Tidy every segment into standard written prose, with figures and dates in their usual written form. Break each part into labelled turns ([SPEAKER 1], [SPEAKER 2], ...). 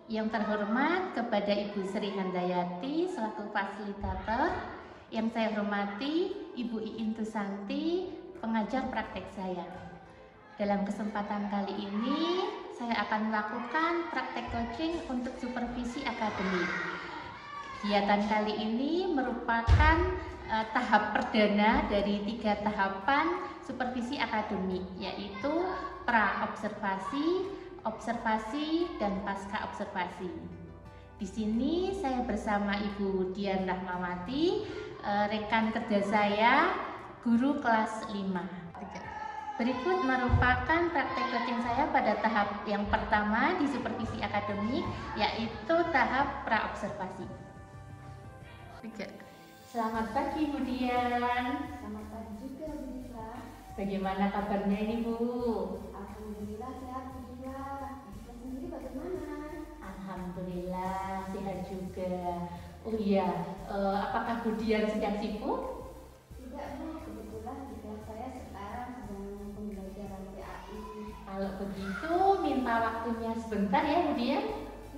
[SPEAKER 1] Yang terhormat kepada Ibu Sri Handayati selaku fasilitator, yang saya hormati Ibu Iin Tusanti, pengajar praktek saya. Dalam kesempatan kali ini, saya akan melakukan praktek coaching untuk supervisi akademik. Kegiatan kali ini merupakan tahap perdana dari 3 tahapan supervisi akademik, yaitu pra-observasi, observasi, dan pasca observasi. Di sini saya bersama Ibu Dian Rahmawati, rekan kerja saya, guru kelas 5. Berikut merupakan praktek coaching saya pada tahap yang pertama di supervisi akademik, yaitu tahap pra-observasi. Selamat pagi Bu Dian.
[SPEAKER 2] Selamat pagi juga Bu Dila.
[SPEAKER 1] Bagaimana kabarnya ini Bu?
[SPEAKER 2] Alhamdulillah sehat Bu Dila. Dila sendiri bagaimana?
[SPEAKER 1] Alhamdulillah sehat juga. Oh iya, apakah Bu Dian sedang sibuk?
[SPEAKER 2] Tidak Bu, kebetulan di kelas saya sekarang sedang pembelajaran PAI.
[SPEAKER 1] Kalau begitu minta waktunya sebentar ya Bu Dian.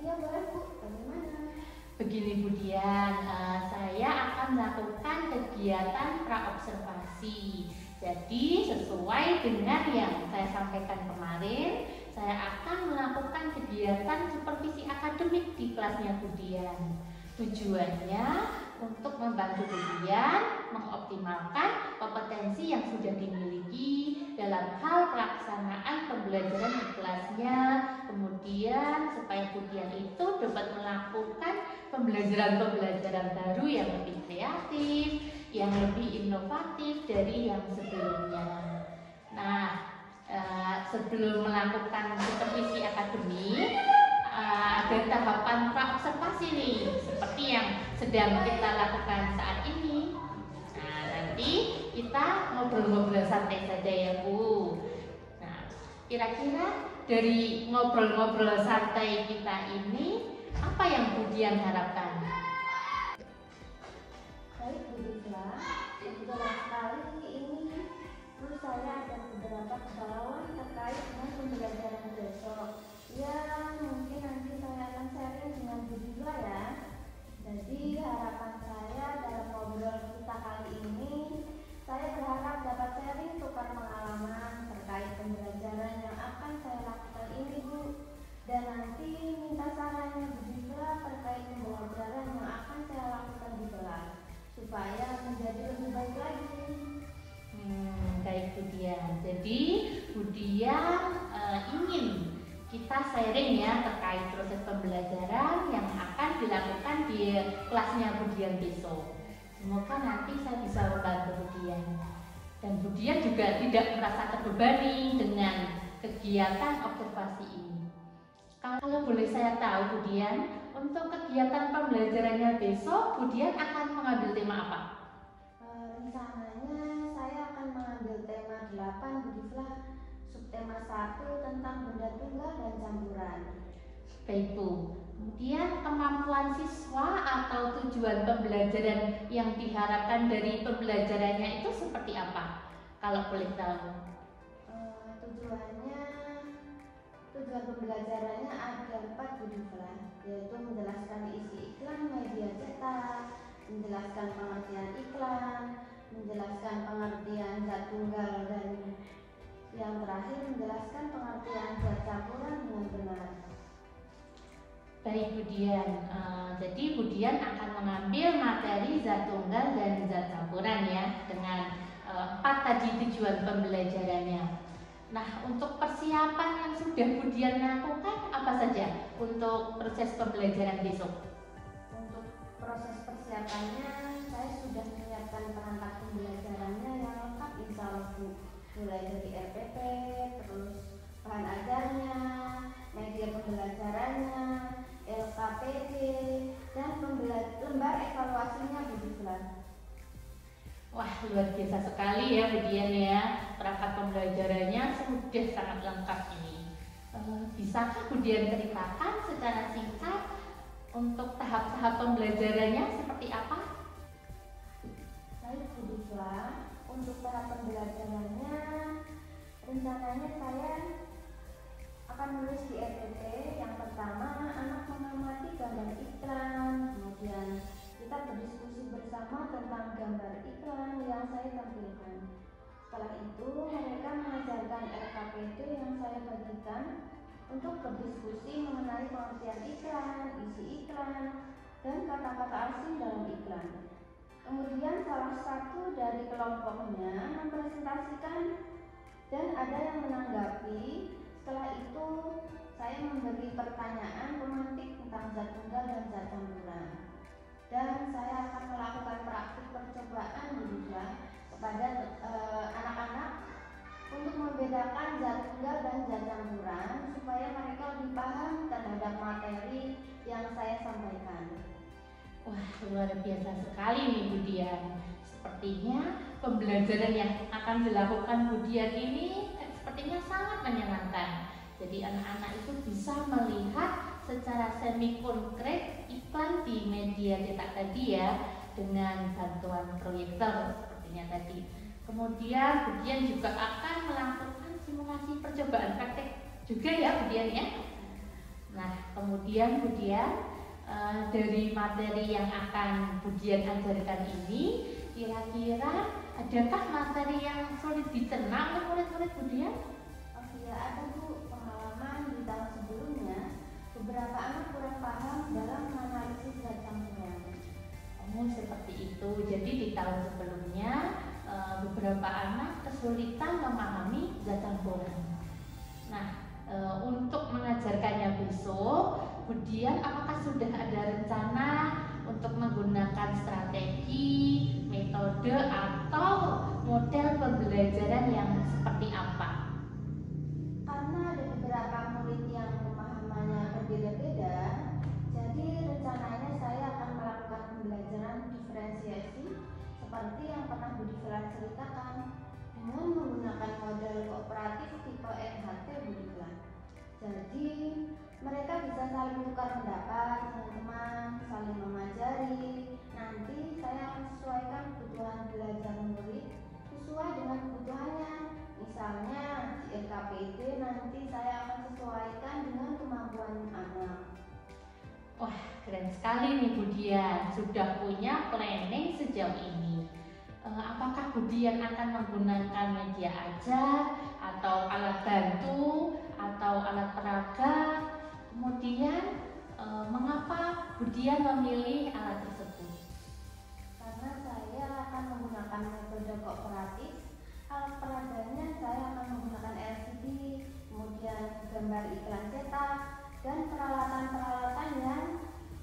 [SPEAKER 2] Iya boleh Bu, bagaimana?
[SPEAKER 1] Begini Bu Dian, saya akan melakukan kegiatan pra-observasi. Jadi sesuai dengan yang saya sampaikan kemarin, saya akan melakukan kegiatan supervisi akademik di kelasnya Bu Dian. Tujuannya untuk membantu Bu Dian mengoptimalkan kompetensi yang sudah dimiliki dalam hal pelaksanaan pembelajaran di kelasnya. Kemudian supaya Bu Dian itu dapat melakukan pembelajaran baru yang lebih kreatif, yang lebih inovatif dari yang sebelumnya. Nah, sebelum melakukan supervisi akademik, ada tahapan pra-observasi nih, seperti yang sedang kita lakukan saat ini. Nah, nanti kita ngobrol-ngobrol santai saja ya Bu. Nah, kira-kira dari ngobrol-ngobrol santai kita ini, apa yang Bu Dian harapkan?
[SPEAKER 2] Baik Bu Dila, kebetulan sekali ini menurut saya ada beberapa kegalauan terkait dengan pembelajaran besok. Ya mungkin nanti saya akan sharing dengan Bu Dila ya. Jadi harapan saya dalam ngobrol kita kali ini, saya berharap dapat sharing tukar pengalaman terkait pembelajaran yang akan saya lakukan ini Bu. Dan nanti minta sarannya Bu Dila terkait pembelajaran yang akan saya lakukan di kelas supaya menjadi lebih baik lagi.
[SPEAKER 1] Baik Bu Dian. Jadi Bu Dian ingin kita sharing ya terkait proses pembelajaran yang akan dilakukan di kelasnya Bu Dian besok. Semoga nanti saya bisa membantu Bu Dian. Dan Bu Dian juga tidak merasa terbebani dengan kegiatan observasi ini. Kalau boleh saya tahu Bu Dian, untuk kegiatan pembelajarannya besok Bu Dian akan mengambil tema apa?
[SPEAKER 2] Rencananya saya akan mengambil tema 8 Bu Dila, subtema 1 tentang benda tunggal dan campuran.
[SPEAKER 1] Baik Bu, kemudian kemampuan siswa atau tujuan pembelajaran yang diharapkan dari pembelajarannya itu seperti apa? Kalau boleh tahu.
[SPEAKER 2] Tujuan pembelajarannya ada 4 Bu Dila, yaitu menjelaskan isi iklan media cetak, menjelaskan pengertian iklan, menjelaskan pengertian zat tunggal, dan yang terakhir menjelaskan pengertian zat campuran dengan benar.
[SPEAKER 1] Baik Bu Dian, jadi Bu Dian akan mengambil materi zat tunggal dan zat campuran ya, dengan 4 tadi tujuan pembelajarannya. Nah, untuk persiapan yang sudah Bu Dian lakukan apa saja untuk proses pembelajaran besok?
[SPEAKER 2] Untuk proses persiapannya, saya sudah menyiapkan perangkat pembelajarannya yang lengkap insya Allah Bu. Mulai dari RPP, terus bahan ajarnya, media pembelajarannya, LKPD, dan lembar evaluasinya Bu Dila.
[SPEAKER 1] Wah, luar biasa sekali ya Bu Dian ya, perangkat pembelajarannya sudah sangat lengkap ini. Bisakah Bu Dian ceritakan secara singkat untuk tahap-tahap pembelajarannya seperti apa?
[SPEAKER 2] Baik Bu Dila, untuk tahap pembelajarannya rencananya saya akan menulis di RPP. Yang pertama, anak berdiskusi bersama tentang gambar iklan yang saya tampilkan. Setelah itu, mereka mengajarkan RKPD yang saya bagikan untuk berdiskusi mengenai pengertian iklan, isi iklan, dan kata-kata asing dalam iklan. Kemudian salah satu dari kelompoknya mempresentasikan dan ada yang menanggapi. Setelah itu saya memberi pertanyaan pemantik tentang zat tunggal dan zat campuran. Dan saya akan melakukan praktik percobaan juga kepada anak-anak untuk membedakan zat tunggal dan zat campuran supaya mereka lebih paham terhadap materi yang saya sampaikan.
[SPEAKER 1] Wah, luar biasa sekali nih Bu Dian. Sepertinya pembelajaran yang akan dilakukan Bu Dian ini sepertinya sangat menyenangkan. Jadi anak-anak itu bisa melihat secara semi konkret iklan di media cetak tadi ya, dengan bantuan proyektor sepertinya tadi. Kemudian Bu Dian juga akan melakukan simulasi percobaan praktek juga ya Bu Dian ya. Nah, kemudian Bu Dian dari materi yang akan Bu Dian ajarkan ini, kira-kira adakah materi yang sulit dicerna oleh murid-murid Bu Dian?
[SPEAKER 2] Oh iya, ada Bu. Pengalaman di tahun sebelumnya, beberapa anak kurang paham dalam menganalisis zat campuran.
[SPEAKER 1] Oh, seperti itu. Jadi di tahun sebelumnya beberapa anak kesulitan memahami zat campuran. Nah, untuk mengajarkannya besok, Bu Dian apakah sudah ada rencana untuk menggunakan strategi, metode, atau model pembelajaran yang seperti apa?
[SPEAKER 2] Karena ada beberapa murid yang pemahamannya berbeda-beda, jadi rencananya saya akan melakukan pembelajaran diferensiasi seperti yang pernah Bu Diflan ceritakan dengan menggunakan model kooperatif tipe NHT Bu Diflan. Jadi mereka bisa saling tukar pendapat, teman-teman, saling mengajari. Nanti saya akan sesuaikan kebutuhan belajar murid sesuai dengan kebutuhannya. Misalnya di RKPD nanti saya akan sesuaikan dengan kemampuan anak.
[SPEAKER 1] Wah, keren sekali nih Bu Dian, sudah punya planning sejauh ini. Apakah Bu Dian akan menggunakan media ajar, atau alat bantu, atau alat peraga? Kemudian mengapa Bu Dian memilih alat tersebut?
[SPEAKER 2] Karena saya akan menggunakan metode kooperatif. Alat peraganya saya akan menggunakan LCD, kemudian gambar iklan cetak, dan peralatan-peralatan yang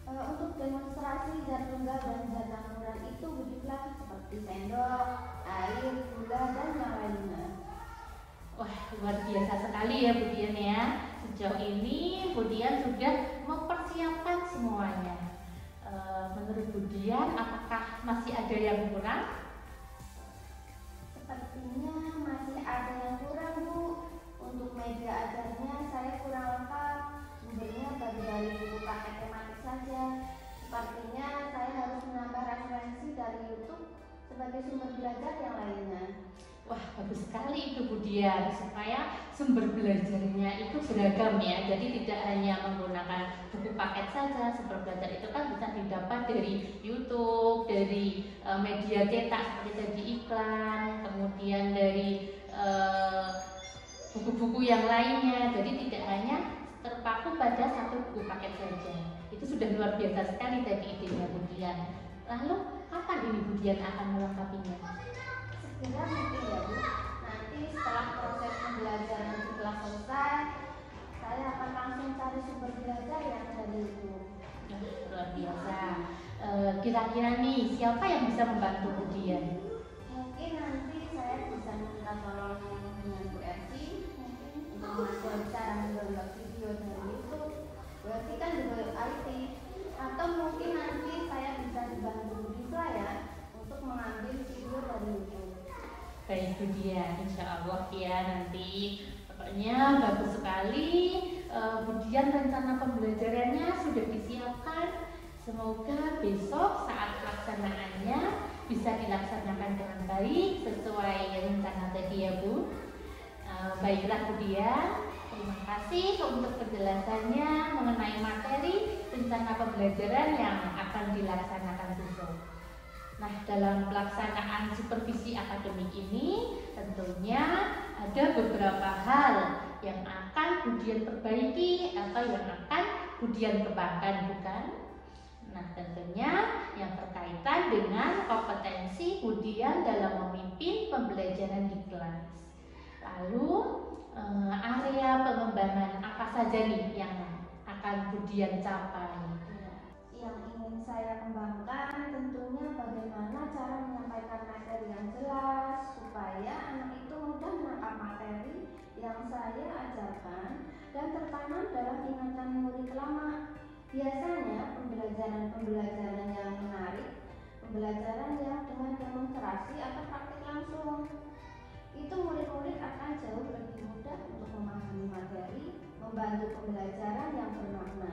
[SPEAKER 2] untuk demonstrasi zat tunggal dan zat campuran itu begitulah, seperti sendok, air, gula, dan yang lainnya.
[SPEAKER 1] Wah, luar biasa sekali ya Bu Dian ya. Sejauh ini Bu Dian sudah mempersiapkan semuanya. Menurut Bu Dian, apakah masih ada yang kurang?
[SPEAKER 2] Sepertinya masih ada yang kurang Bu. Untuk media ajarnya saya kurang lengkap, sumbernya baru dari buku paket tematik saja. Sepertinya saya harus menambah referensi dari YouTube sebagai sumber belajar yang lainnya.
[SPEAKER 1] Wah, bagus sekali itu Bu Dian, supaya sumber belajarnya itu beragam ya. Jadi tidak hanya menggunakan buku paket saja. Sumber belajar itu kan bisa didapat dari YouTube, dari media cetak seperti tadi iklan, kemudian dari buku-buku yang lainnya. Jadi tidak hanya terpaku pada satu buku paket saja. Itu sudah luar biasa sekali tadi idenya Bu Dian. Lalu kapan ini Bu Dian akan melengkapinya?
[SPEAKER 2] Segera mungkin ya Bu. Nanti setelah proses pembelajaran di kelas selesai, saya akan langsung cari sumber belajar yang ada itu.
[SPEAKER 1] Luar biasa. Kira-kira nih siapa yang bisa membantu Bu Dian?
[SPEAKER 2] Mungkin nanti saya bisa minta tolong dengan Bu Erci, mungkin untuk mengajar cara mendownload video dari YouTube. Bu Erci kan juga IT. Atau mungkin nanti saya bisa dibantu Bu Difla ya untuk mengambil video dari YouTube.
[SPEAKER 1] Baik Bu Dian, insya Allah ya nanti. Pokoknya bagus sekali. Bu Dian rencana pembelajarannya sudah disiapkan. Semoga besok saat pelaksanaannya bisa dilaksanakan dengan baik sesuai rencana tadi ya Bu. Baiklah Bu Dian, terima kasih untuk penjelasannya mengenai materi rencana pembelajaran yang akan dilaksanakan besok. Nah, dalam pelaksanaan supervisi akademik ini tentunya ada beberapa hal yang akan Budian perbaiki atau yang akan Budian kembangkan, bukan? Nah, tentunya yang berkaitan dengan kompetensi Budian dalam memimpin pembelajaran di kelas. Lalu area pengembangan apa saja nih yang akan Budian capai?
[SPEAKER 2] Yang ingin saya kembangkan tentunya bagaimana cara menyampaikan materi yang jelas supaya anak itu mudah menangkap materi yang saya ajarkan dan tertanam dalam ingatan murid lama. Biasanya pembelajaran yang menarik, pembelajaran yang dengan demonstrasi atau praktik langsung, itu murid-murid akan jauh lebih mudah untuk memahami materi, membantu pembelajaran yang bermakna.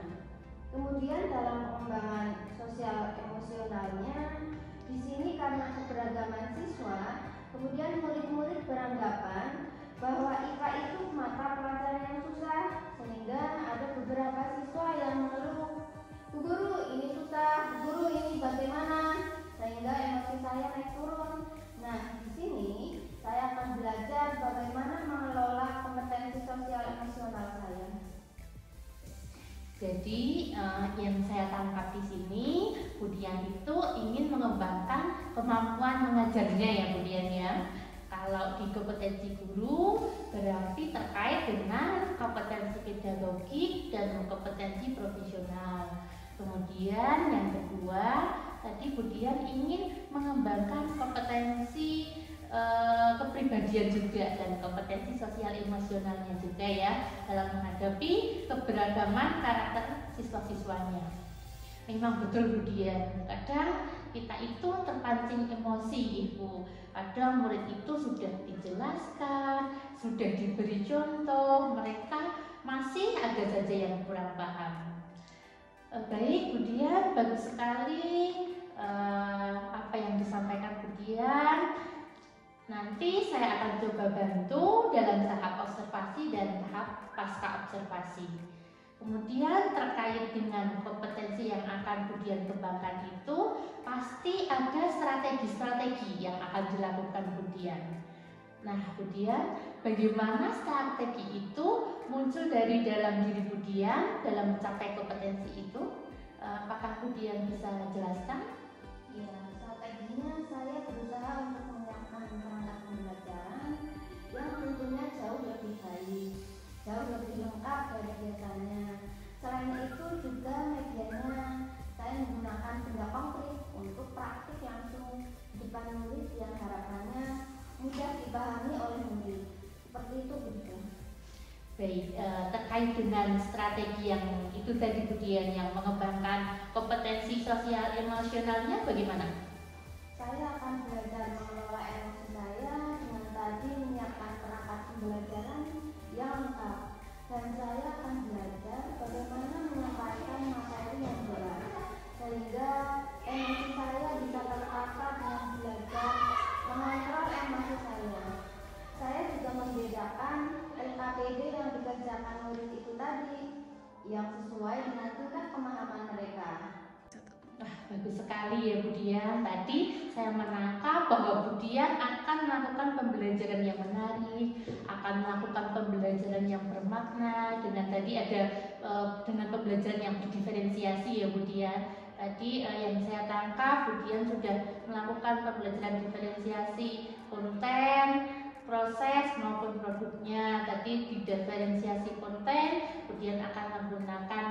[SPEAKER 2] Kemudian dalam pengembangan sosial emosionalnya, di sini karena keberagaman siswa, kemudian murid-murid beranggapan bahwa IPA itu mata pelajaran yang susah, sehingga ada beberapa siswa yang mengeluh, "Bu Guru, ini susah, Bu Guru, ini bagaimana?" Sehingga emosi saya naik turun. Nah, di sini saya akan belajar bagaimana mengelola kompetensi sosial emosional saya.
[SPEAKER 1] Jadi yang saya tangkap di sini, Budian itu ingin mengembangkan kemampuan mengajarnya ya Budian ya. Kalau di kompetensi guru berarti terkait dengan kompetensi pedagogik dan kompetensi profesional. Kemudian yang kedua, tadi Budian ingin mengembangkan kompetensi kepribadian juga dan kompetensi sosial emosionalnya juga ya dalam menghadapi keberagaman karakter siswa-siswanya. Memang betul Budian, kadang kita itu terpancing emosi Ibu. Kadang murid itu sudah dijelaskan, sudah diberi contoh, mereka masih ada saja yang kurang paham. Baik Budian, bagus sekali apa yang disampaikan Budian. Nanti saya akan coba bantu dalam tahap observasi dan tahap pasca observasi. Kemudian terkait dengan kompetensi yang akan Budian kembangkan itu pasti ada strategi-strategi yang akan dilakukan Budian. Nah Budian, bagaimana strategi itu muncul dari dalam diri Budian dalam mencapai kompetensi itu? Apakah Budian bisa jelaskan?
[SPEAKER 2] Ya, strateginya saya berusaha untuk menyiapkan perangkat pembelajaran yang tentunya jauh lebih baik, jauh lebih lengkap dari biasanya. Selain itu juga medianya saya menggunakan benda konkret untuk praktik langsung di depan murid yang harapannya mudah dipahami oleh murid. Seperti itu begitu.
[SPEAKER 1] Baik, terkait dengan strategi yang itu tadi Budian yang mengembangkan kompetensi sosial emosionalnya bagaimana?
[SPEAKER 2] Saya akan belajar mengelola emosi saya dengan tadi menyiapkan perangkat pembelajaran yang lengkap, dan saya akan belajar bagaimana menyampaikan materi yang berat sehingga emosi saya bisa tertata dengan belajar mengontrol emosi saya. Saya juga membedakan LKPD yang dikerjakan murid itu tadi yang sesuai dengan tingkat pemahaman mereka.
[SPEAKER 1] Bagus sekali ya Budian. Tadi saya menangkap bahwa Budian akan melakukan pembelajaran yang menarik, akan melakukan pembelajaran yang bermakna. Dengan tadi ada dengan pembelajaran yang berdiferensiasi ya Budian. Tadi yang saya tangkap Budian sudah melakukan pembelajaran diferensiasi konten, proses maupun produknya. Tadi di diferensiasi konten, Budian akan menggunakan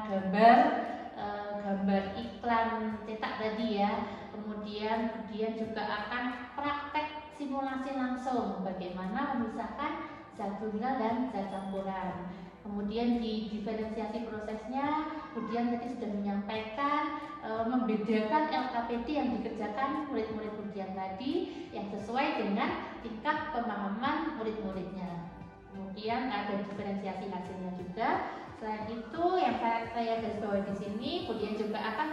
[SPEAKER 1] gambar iklan cetak tadi ya. Kemudian Budian juga akan praktek simulasi langsung bagaimana memisahkan zat tunggal dan zat campuran. Kemudian di diferensiasi prosesnya Budian tadi sudah menyampaikan membedakan LKPD yang dikerjakan murid-murid Budian tadi yang sesuai dengan tingkat pemahaman murid-muridnya. Kemudian ada diferensiasi hasilnya juga. Selain itu yang saya garis bawahi di sini, Budian juga akan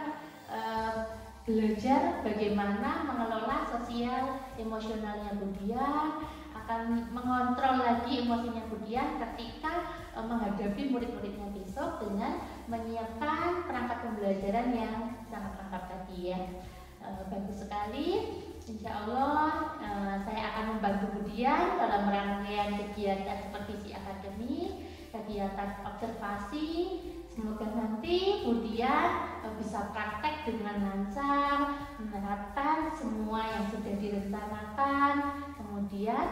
[SPEAKER 1] belajar bagaimana mengelola sosial emosionalnya Budian, akan mengontrol lagi emosinya Budian ketika menghadapi murid-muridnya besok dengan menyiapkan perangkat pembelajaran yang sangat lengkap tadi ya. Bagus sekali. Insya Allah saya akan membantu Budian dalam rangkaian kegiatan supervisi akademik, kegiatan observasi. Semoga nanti Budian bisa praktek dengan lancar, menerapkan semua yang sudah direncanakan. Kemudian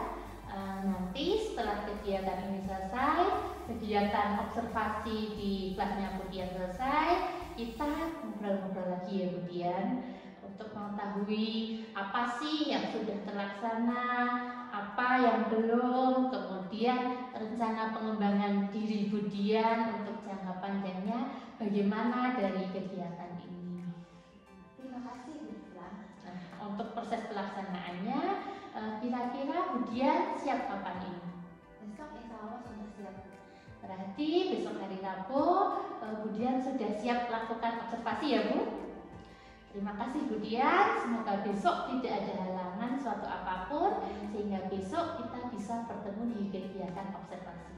[SPEAKER 1] nanti setelah kegiatan ini selesai, kegiatan observasi di kelasnya Budian selesai, kita ngobrol-ngobrol lagi ya Budian, untuk mengetahui apa sih yang sudah terlaksana, apa yang belum, kemudian rencana pengembangan diri Budian untuk jangka panjangnya bagaimana dari kegiatan ini.
[SPEAKER 2] Terima kasih Bu Islam.
[SPEAKER 1] Nah, untuk proses pelaksanaannya, kira-kira Budian siap kapan ini?
[SPEAKER 2] Besok insya Allah sudah siap.
[SPEAKER 1] Berarti besok hari Rabu Budian sudah siap melakukan observasi ya Bu? Terima kasih Budian, semoga besok tidak ada halangan suatu apapun sehingga besok kita bisa bertemu di kegiatan observasi.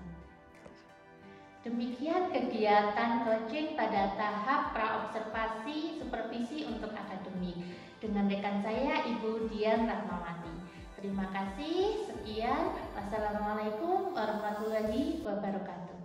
[SPEAKER 1] Demikian kegiatan coaching pada tahap praobservasi supervisi untuk akademik dengan rekan saya Ibu Dian Rahmawati. Terima kasih, sekian. Wassalamualaikum warahmatullahi wabarakatuh.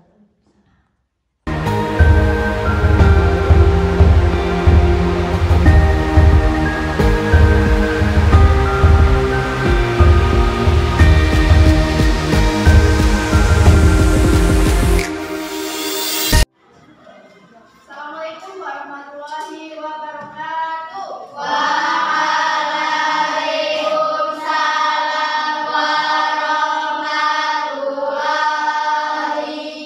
[SPEAKER 3] Assalamualaikum warahmatullahi wabarakatuh.
[SPEAKER 4] Waalaikumsalam warahmatullahi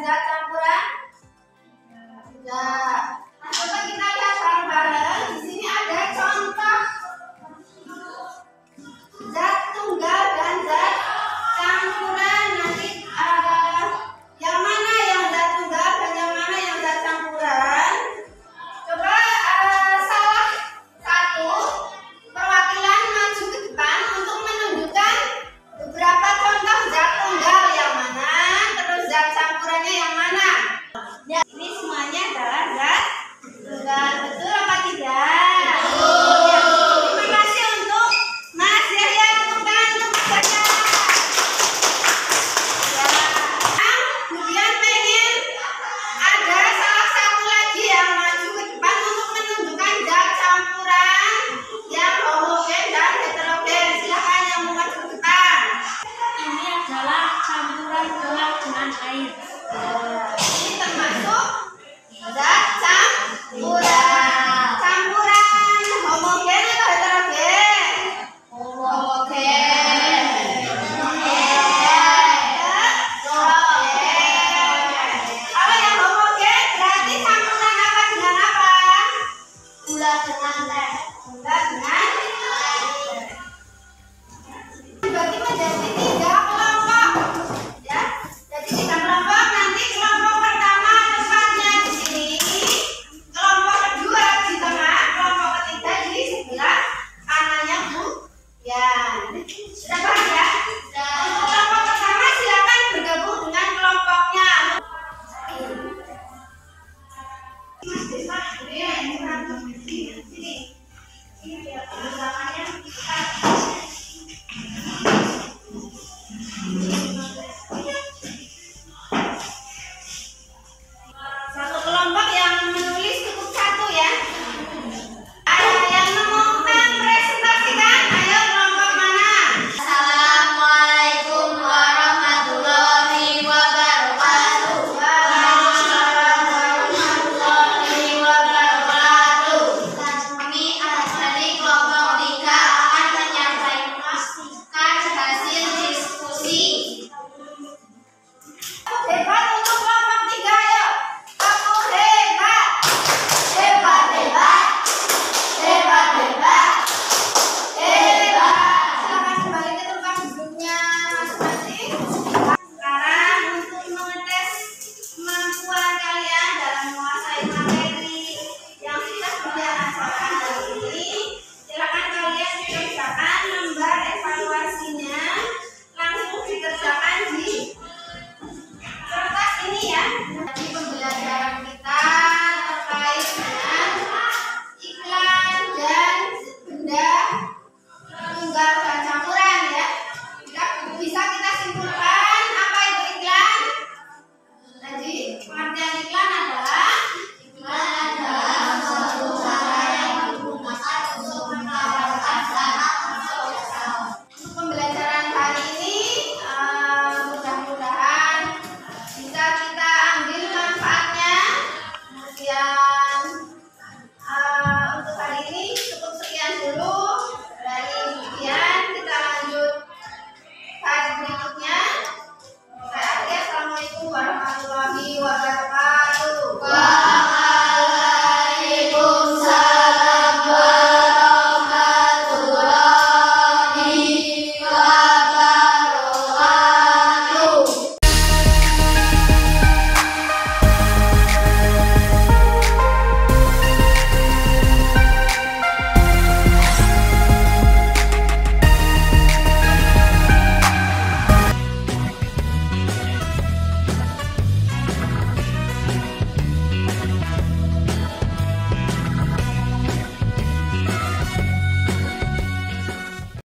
[SPEAKER 3] zat campuran? Zat